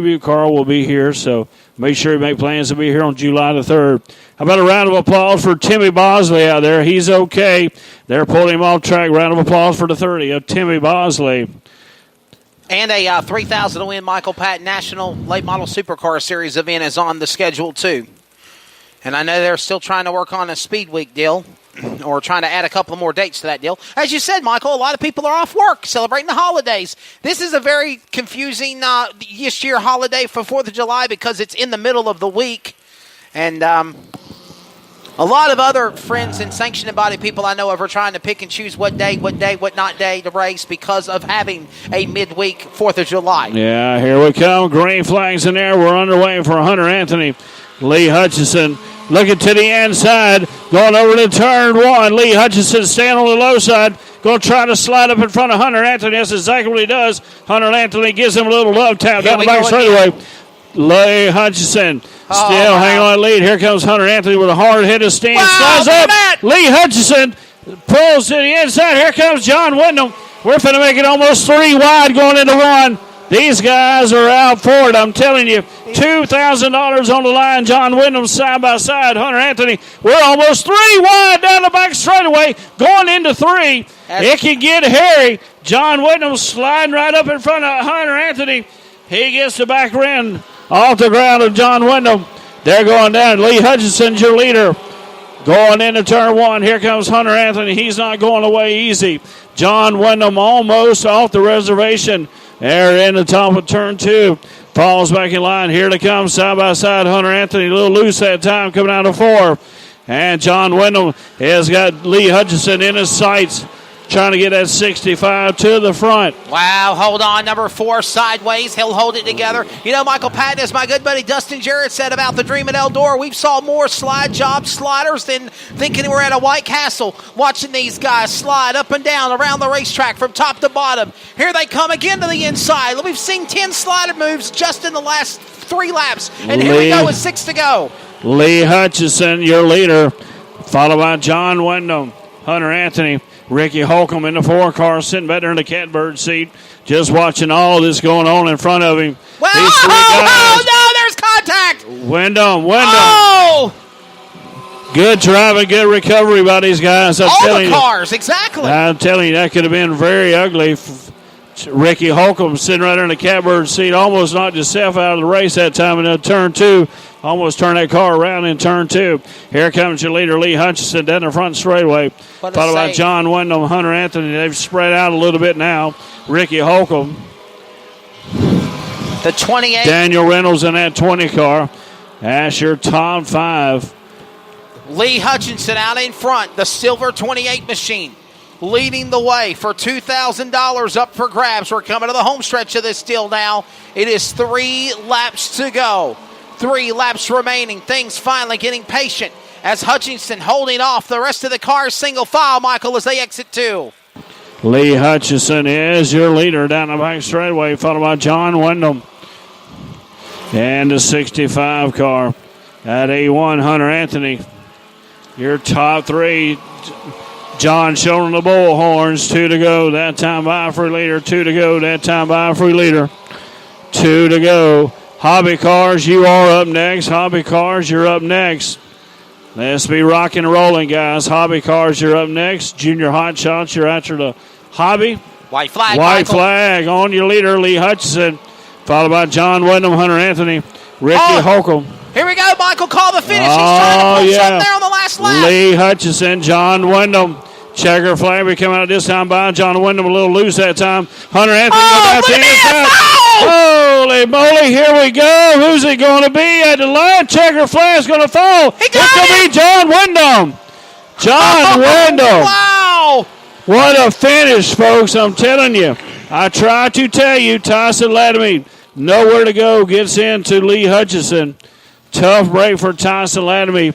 Tribute car will be here, so make sure you make plans to be here on July the 3rd. How about a round of applause for Timmy Bosley out there? He's okay. They're pulling him off track. Round of applause for the 30 of Timmy Bosley. And a $3,000 to win Michael Pat National Late Model Supercar Series event is on the schedule, too. And I know they're still trying to work on a Speed Week deal, or trying to add a couple more dates to that deal. As you said, Michael, a lot of people are off work celebrating the holidays. This is a very confusing this year holiday for 4th of July because it's in the middle of the week. And a lot of other friends and sanctioning body people I know of are trying to pick and choose what not day to race because of having a midweek 4th of July. Yeah, here we come. Green flags in there. We're underway for Hunter Anthony. Lee Hutchison looking to the inside, going over to turn one. Lee Hutchison staying on the low side, going to try to slide up in front of Hunter Anthony. That's exactly what he does. Hunter Anthony gives him a little love tap down the back straightaway. Lee Hutchison still hanging on the lead. Here comes Hunter Anthony with a hard hit of steam. Slides up. Lee Hutchison pulls to the inside. Here comes John Wyndham. We're going to make it almost 3 wide going into one. These guys are out for it. I'm telling you, $2,000 on the line. John Wyndham side by side. Hunter Anthony, we're almost 3 wide down the back straightaway, going into 3. It can get hairy. John Wyndham sliding right up in front of Hunter Anthony. He gets the back end off the ground of John Wyndham. They're going down. Lee Hutchison's your leader. Going into turn 1. Here comes Hunter Anthony. He's not going away easy. John Wyndham almost off the reservation. There in the top of turn 2. Falls back in line. Here they come side by side. Hunter Anthony a little loose that time coming out of 4. And John Wyndham has got Lee Hutchison in his sights, trying to get that 65 to the front. Wow, hold on. Number 4 sideways. He'll hold it together. You know, Michael Patton, as my good buddy Dustin Jarrett said about the Dream at Eldora, we've saw more slide job sliders than thinking we're at a White Castle, watching these guys slide up and down around the racetrack from top to bottom. Here they come again to the inside. We've seen 10 slider moves just in the last 3 laps. And here we go with 6 to go. Lee Hutchison, your leader, followed by John Wyndham, Hunter Anthony, Ricky Holcomb in the 4 car, sitting back there in the catbird seat, just watching all this going on in front of him. Well, oh, no, there's contact. Wyndham. Oh! Good driving, good recovery by these guys. All the cars, exactly. I'm telling you, that could have been very ugly. Ricky Holcomb sitting right there in the catbird seat, almost knocked himself out of the race that time in turn 2. Almost turned that car around in turn 2. Here comes your leader, Lee Hutchison, down the front straightaway. Followed by John Wyndham, Hunter Anthony. They've spread out a little bit now. Ricky Holcomb. The 28. Daniel Reynolds in that 20 car. That's your top 5. Lee Hutchison out in front, the silver 28 machine, leading the way for $2,000 up for grabs. We're coming to the home stretch of this deal now. It is 3 laps to go. 3 laps remaining. Things finally getting patient as Hutchinson holding off the rest of the cars single file, Michael, as they exit 2. Lee Hutchison is your leader down the back straightaway, followed by John Wyndham. And the 65 car at A1, Hunter Anthony. Your top 3. John showing the bullhorns. 2 to go. That time by for leader. 2 to go. That time by for leader. 2 to go. Hobby Cars, you are up next. Hobby Cars, you're up next. Let's be rocking and rolling, guys. Hobby Cars, you're up next. Junior Hot Shots, you're after the Hobby. White flag, White Michael. flag on your leader, Lee Hutchison. Followed by John Wyndham, Hunter Anthony, Ricky Holcomb. Here we go, Michael. Call the finish. He's trying to pull something there on the last lap. Lee Hutchison, John Wyndham. Checker flag. We come out this time by John Wyndham a little loose that time. Hunter Anthony. Holy moly, here we go. Who's it going to be at the line? Checker flag's going to fall. It's going to be John Wyndham. John Wyndham. Wow. What a finish, folks. I'm telling you. I try to tell you, Tyson Latimer, nowhere to go, gets into Lee Hutchison. Tough break for Tyson Latimer.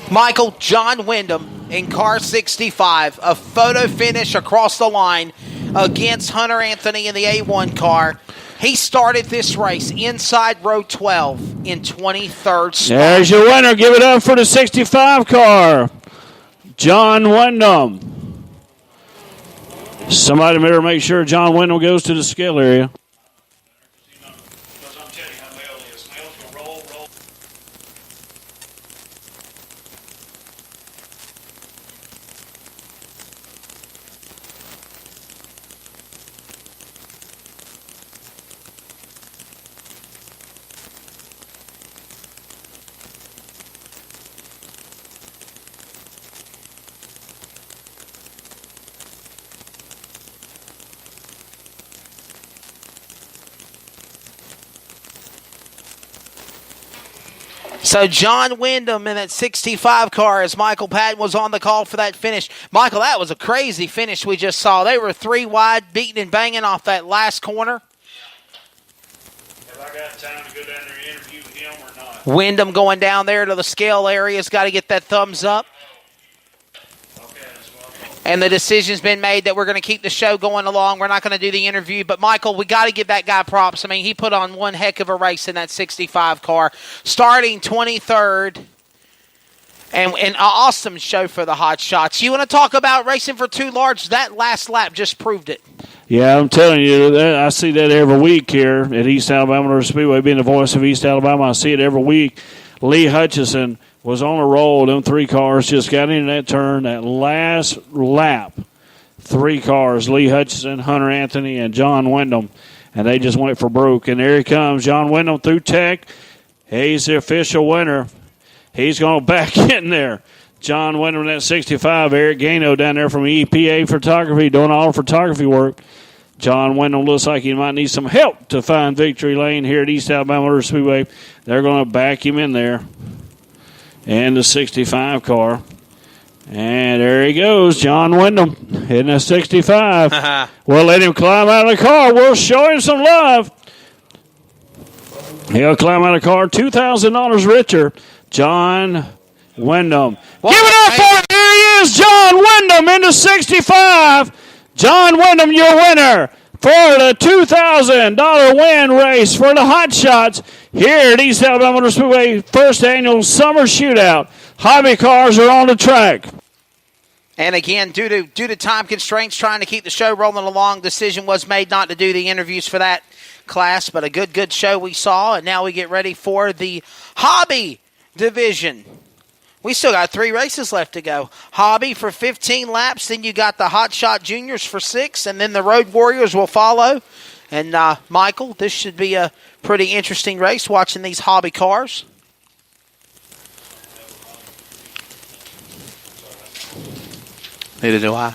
Michael, John Wyndham in car 65, a photo finish across the line against Hunter Anthony in the A1 car. He started this race inside row 12 in 23rd spot. There's your winner. Give it up for the 65 car, John Wyndham. Somebody better make sure John Wyndham goes to the scale area. So John Wyndham in that 65 car as Michael Patton was on the call for that finish. Michael, that was a crazy finish we just saw. They were 3 wide, beating and banging off that last corner. Have I got time to go down there and interview him or not? Wyndham going down there to the scale area has got to get that thumbs up. And the decision's been made that we're going to keep the show going along. We're not going to do the interview. But, Michael, we got to give that guy props. I mean, he put on one heck of a race in that 65 car, starting 23rd. And an awesome show for the Hot Shots. You want to talk about racing for too large? That last lap just proved it. Yeah, I'm telling you, I see that every week here at East Alabama Motor Speedway, being the voice of East Alabama. I see it every week. Lee Hutchison was on a roll. Them 3 cars just got into that turn. That last lap, 3 cars, Lee Hutchison, Hunter Anthony, and John Wyndham, and they just went for broke. And there he comes, John Wyndham through tech. He's the official winner. He's going to back in there. John Wyndham in that 65. Eric Gano down there from EPA Photography doing all the photography work. John Wyndham looks like he might need some help to find victory lane here at East Alabama Motor Speedway. They're going to back him in there. And the 65 car. And there he goes, John Wyndham in the 65. We'll let him climb out of the car. We'll show him some love. He'll climb out of the car, $2,000 richer. John Wyndham. Give it up for him. Here he is, John Wyndham in the 65. John Wyndham, your winner for the $2,000 win race for the Hot Shots here at East Alabama Motor Speedway, first annual summer shootout. Hobby cars are on the track. And again, due to time constraints, trying to keep the show rolling along, decision was made not to do the interviews for that class, but a good show we saw. And now we get ready for the Hobby division. We still got 3 races left to go. Hobby for 15 laps, then you got the Hot Shot Juniors for 6, and then the Road Warriors will follow. And, Michael, this should be a pretty interesting race watching these hobby cars. Neither do I.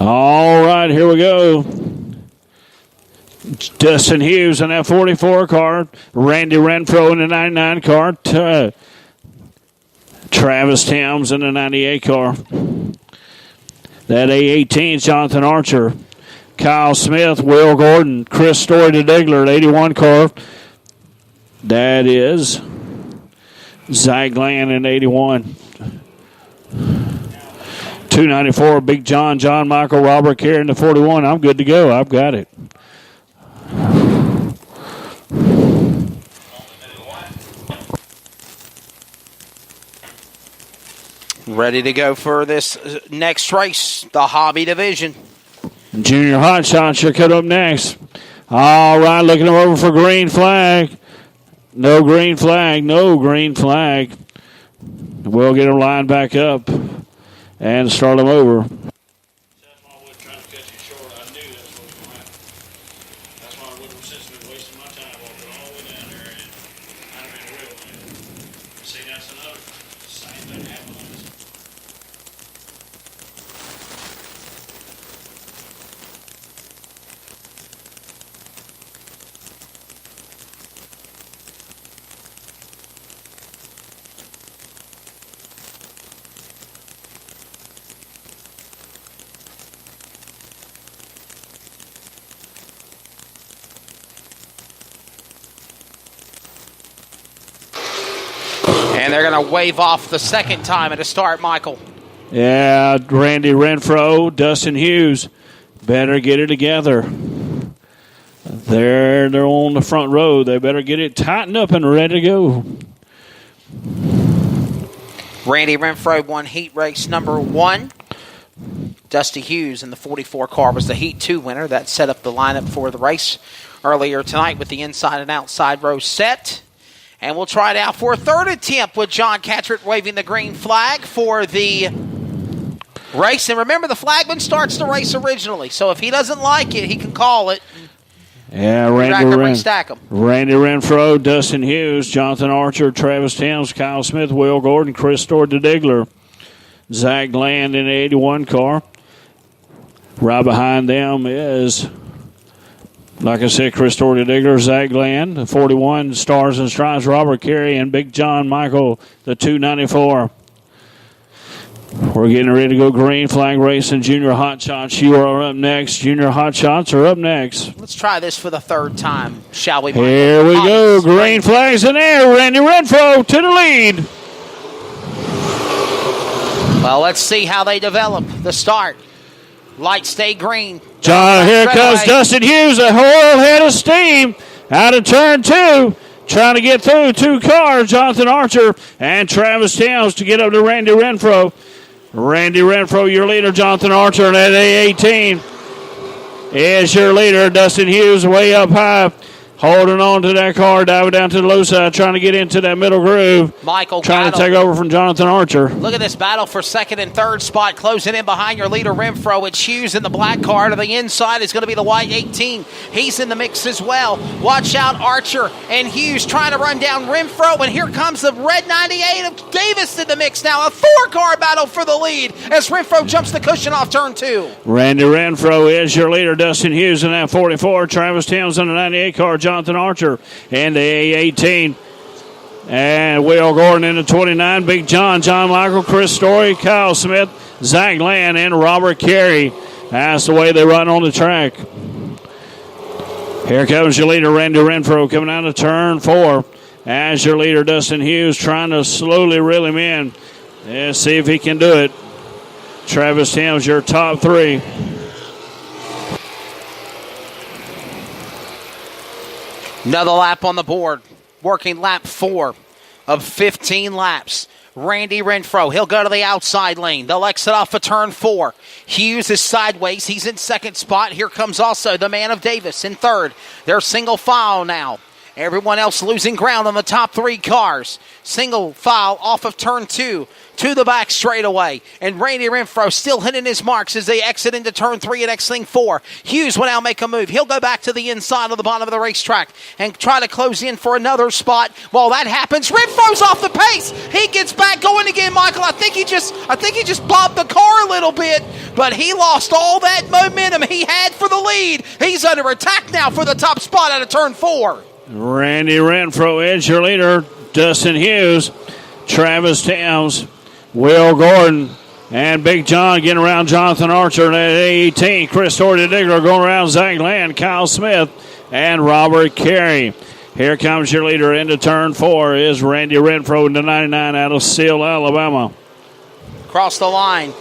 All right, here we go. Dustin Hughes in that 44 car. Randy Renfro in the 99 car. Travis Thames in the 98 car. That A18 Jonathan Archer. Kyle Smith, Will Gordon, Chris Story to Digler at 81 car. That is Zach Glenn in 81. 294, Big John, John Michael, Robert Carey in the 41. I'm good to go. I've got it. Ready to go for this next race, the Hobby division. Junior Hot Shots are cut up next. All right, looking over for green flag. No green flag, no green flag. We'll get them lined back up and start them over. That's why I wasn't trying to cut you short. I knew that's what was going to happen. That's why I wouldn't have been wasting my time walking all the way down there and I'd have been real. See, that's another same thing happened on this. And they're going to wave off the second time at a start, Michael. Yeah, Randy Renfro, Dustin Hughes, better get it together. They're on the front row. They better get it tightened up and ready to go. Randy Renfro won heat race number 1. Dusty Hughes in the 44 car was the Heat 2 winner. That set up the lineup for the race earlier tonight with the inside and outside row set. And we'll try it out for a third attempt with John Catrick waving the green flag for the race. And remember, the flagman starts the race originally. So if he doesn't like it, he can call it. Yeah, Randy Renfro, Dustin Hughes, Jonathan Archer, Travis Thames, Kyle Smith, Will Gordon, Chris Diggler, Zach Land in the 81 car. Right behind them is, like I said, Chris Diggler, Zach Land, the 41, Stars and Stripes, Robert Carey, and Big John Michael, the 294. We're getting ready to go green flag racing. Junior Hot Shots, you are up next. Junior Hot Shots are up next. Let's try this for the third time, shall we, Michael? Here we go. Green flags in there. Randy Renfro to the lead. Well, let's see how they develop. The start. Lights stay green. Here comes Dustin Hughes, a whole head of steam out of turn 2. Trying to get through 2 cars. Jonathan Archer and Travis Towns to get up to Randy Renfro. Randy Renfro, your leader. Jonathan Archer at A18 is your leader. Dustin Hughes way up high, holding on to that car, diving down to the low side, trying to get into that middle groove. Michael trying to take over from Jonathan Archer. Look at this battle for second and third spot, closing in behind your leader Renfro. It's Hughes in the black car. To the inside is going to be the white 18. He's in the mix as well. Watch out, Archer and Hughes trying to run down Renfro, and here comes the red 98 of Davis in the mix now. A 4-car battle for the lead as Renfro jumps the cushion off turn 2. Randy Renfro is your leader. Dustin Hughes in that 44. Travis Towns in the 98 car. Jonathan Archer and the A18. And Will Gordon in the 29. Big John Michael, Chris Story, Kyle Smith, Zach Land, and Robert Carey. That's the way they run on the track. Here comes your leader, Randy Renfro, coming out of turn 4. As your leader, Dustin Hughes, trying to slowly reel him in. Let's see if he can do it. Travis Towns, your top 3. Another lap on the board. Working lap 4 of 15 laps. Randy Renfro, he'll go to the outside lane. They'll exit off of turn 4. Hughes is sideways. He's in second spot. Here comes also the man of Davis in third. They're single file now. Everyone else losing ground on the top 3 cars. Single file off of turn 2 to the back straightaway. And Randy Renfro still hitting his marks as they exit into turn 3 and exiting 4. Hughes will now make a move. He'll go back to the inside of the bottom of the racetrack and try to close in for another spot. While that happens, Renfro's off the pace. He gets back going again, Michael. I think he just bobbed the car a little bit, but he lost all that momentum he had for the lead. He's under attack now for the top spot out of turn 4. Randy Renfro is your leader. Dustin Hughes, Travis Towns, Will Gordon, and Big John getting around Jonathan Archer at 18. Chris Diggler going around Zach Land, Kyle Smith, and Robert Carey. Here comes your leader into turn 4 is Randy Renfro in the 99 out of Seal, Alabama. Across the line,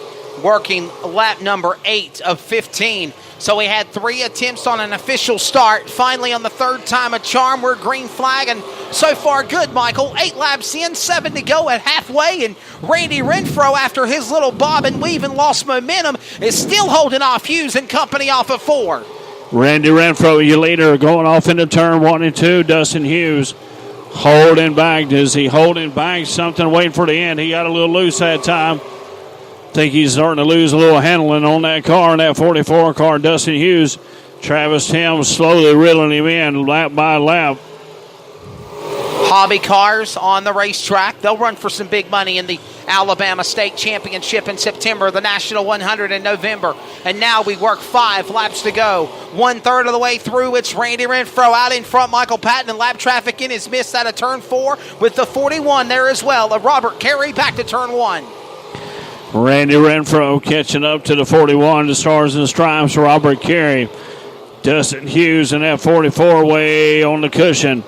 working lap number 8 of 15. So we had 3 attempts on an official start. Finally, on the third time, a charm. We're green flag, and so far good, Michael. 8 laps in, 7 to go at halfway, and Randy Renfro, after his little bob and weave and lost momentum, is still holding off Hughes and company off of 4. Randy Renfro, your leader, going off into turn 1 and 2. Dustin Hughes holding back. Is he holding back something, waiting for the end? He got a little loose that time. Think he's starting to lose a little handling on that car, in that 44 car. Dustin Hughes, Travis Thames slowly reeling him in lap by lap. Hobby cars on the racetrack. They'll run for some big money in the Alabama State Championship in September, the National 100 in November. And now we work 5 laps to go. 1/3 of the way through, it's Randy Renfro out in front. Michael Patton, and lap traffic in his miss out of turn 4 with the 41 there as well. Robert Carey back to turn 1. Randy Renfro catching up to the 41, the Stars and Stripes, Robert Carey. Dustin Hughes in that 44 way on the cushion.